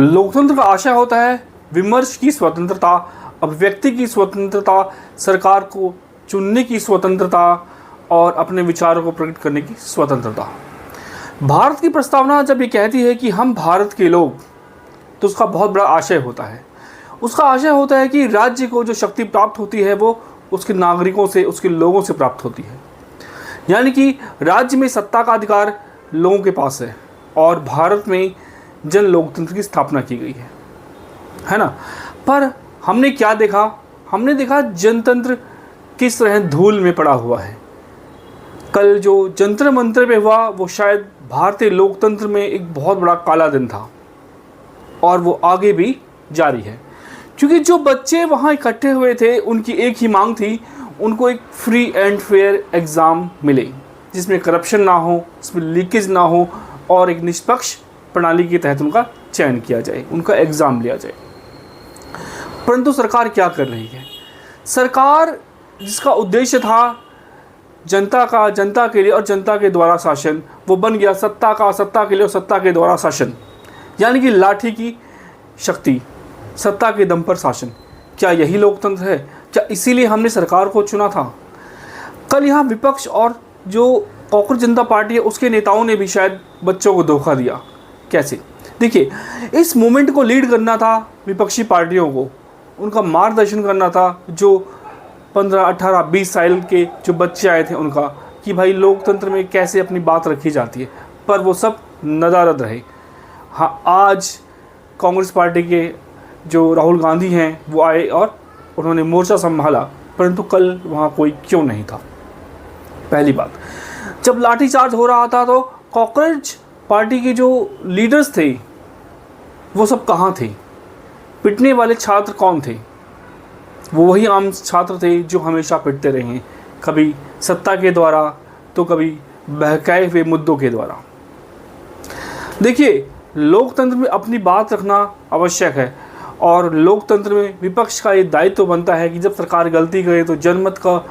लोकतंत्र का आशय होता है विमर्श की स्वतंत्रता, अभिव्यक्ति की स्वतंत्रता, सरकार को चुनने की स्वतंत्रता और अपने विचारों को प्रकट करने की स्वतंत्रता। भारत की प्रस्तावना जब ये कहती है कि हम भारत के लोग, तो उसका बहुत बड़ा आशय होता है। उसका आशय होता है कि राज्य को जो शक्ति प्राप्त होती है वो उसके नागरिकों से, उसके लोगों से प्राप्त होती है। यानी कि राज्य में सत्ता का अधिकार लोगों के पास है और भारत में जन लोकतंत्र की स्थापना की गई है ना। पर हमने क्या देखा? हमने देखा जनतंत्र किस तरह धूल में पड़ा हुआ है। कल जो जंतर मंतर पे हुआ वो शायद भारतीय लोकतंत्र में एक बहुत बड़ा काला दिन था और वो आगे भी जारी है, क्योंकि जो बच्चे वहाँ इकट्ठे हुए थे उनकी एक ही मांग थी, उनको एक फ्री एंड फेयर एग्ज़ाम मिले जिसमें करप्शन ना हो, इसमें लीकेज ना हो और एक निष्पक्ष प्रणाली के तहत उनका चयन किया जाए, उनका एग्ज़ाम लिया जाए। परंतु सरकार क्या कर रही है? सरकार जिसका उद्देश्य था जनता का, जनता के लिए और जनता के द्वारा शासन, वो बन गया सत्ता का, सत्ता के लिए और सत्ता के द्वारा शासन। यानी कि लाठी की शक्ति, सत्ता के दम पर शासन। क्या यही लोकतंत्र है? क्या इसीलिए हमने सरकार को चुना था? कल यहाँ विपक्ष और जो कांग्रेस जनता पार्टी है उसके नेताओं ने भी शायद बच्चों को धोखा दिया। कैसे? देखिए, इस मूवमेंट को लीड करना था विपक्षी पार्टियों को, उनका मार्गदर्शन करना था जो 15, 18, 20 साल के जो बच्चे आए थे उनका, कि भाई लोकतंत्र में कैसे अपनी बात रखी जाती है। पर वो सब नदारद रहे। हाँ, आज कांग्रेस पार्टी के जो राहुल गांधी हैं वो आए और उन्होंने मोर्चा संभाला, परंतु कल वहाँ कोई क्यों नहीं था? पहली बात, जब लाठीचार्ज हो रहा था तो कांग्रेस पार्टी के जो लीडर्स थे वो सब कहाँ थे? पिटने वाले छात्र कौन थे? वो वही आम छात्र थे जो हमेशा पिटते रहे हैं, कभी सत्ता के द्वारा तो कभी बहकाए हुए मुद्दों के द्वारा। देखिए, लोकतंत्र में अपनी बात रखना आवश्यक है और लोकतंत्र में विपक्ष का ये दायित्व बनता है कि जब सरकार गलती करे तो जनमत का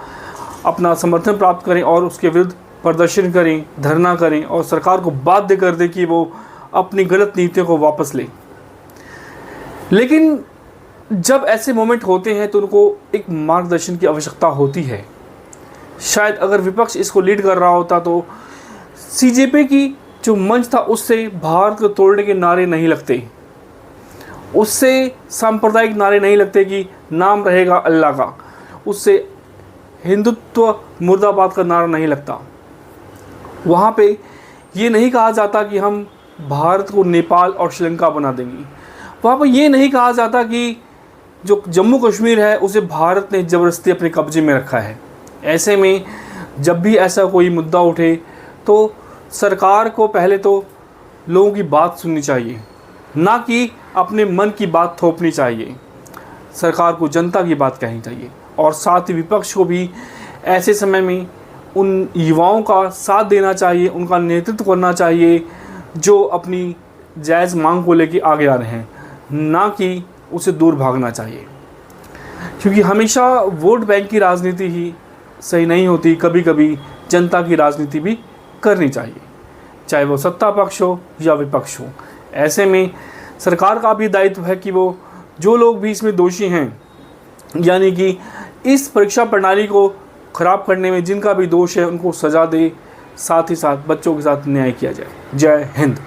अपना समर्थन प्राप्त करें और उसके विरुद्ध प्रदर्शन करें, धरना करें और सरकार को बाध्य कर दें कि वो अपनी गलत नीतियों को वापस ले। लेकिन जब ऐसे मोमेंट होते हैं तो उनको एक मार्गदर्शन की आवश्यकता होती है। शायद अगर विपक्ष इसको लीड कर रहा होता तो सीजेपी की जो मंच था उससे भारत को तोड़ने के नारे नहीं लगते, उससे सांप्रदायिक नारे नहीं लगते कि नाम रहेगा अल्लाह का, उससे हिंदुत्व मुर्दाबाद का नारा नहीं लगता। वहाँ पे ये नहीं कहा जाता कि हम भारत को नेपाल और श्रीलंका बना देंगे। वहाँ पर ये नहीं कहा जाता कि जो जम्मू कश्मीर है उसे भारत ने ज़बरदस्ती अपने कब्जे में रखा है। ऐसे में जब भी ऐसा कोई मुद्दा उठे तो सरकार को पहले तो लोगों की बात सुननी चाहिए, ना कि अपने मन की बात थोपनी चाहिए। सरकार को जनता की बात कहनी चाहिए और साथ ही विपक्ष को भी ऐसे समय में उन युवाओं का साथ देना चाहिए, उनका नेतृत्व करना चाहिए जो अपनी जायज़ मांग को लेकर आगे आ रहे हैं, ना कि उसे दूर भागना चाहिए। क्योंकि हमेशा वोट बैंक की राजनीति ही सही नहीं होती, कभी कभी जनता की राजनीति भी करनी चाहिए, चाहे वो सत्ता पक्ष हो या विपक्ष हो। ऐसे में सरकार का भी दायित्व है कि वो जो लोग भी इसमें दोषी हैं, यानी कि इस परीक्षा प्रणाली को ख़राब करने में जिनका भी दोष है उनको सज़ा दे, साथ ही साथ बच्चों के साथ न्याय किया जाए। जय हिंद।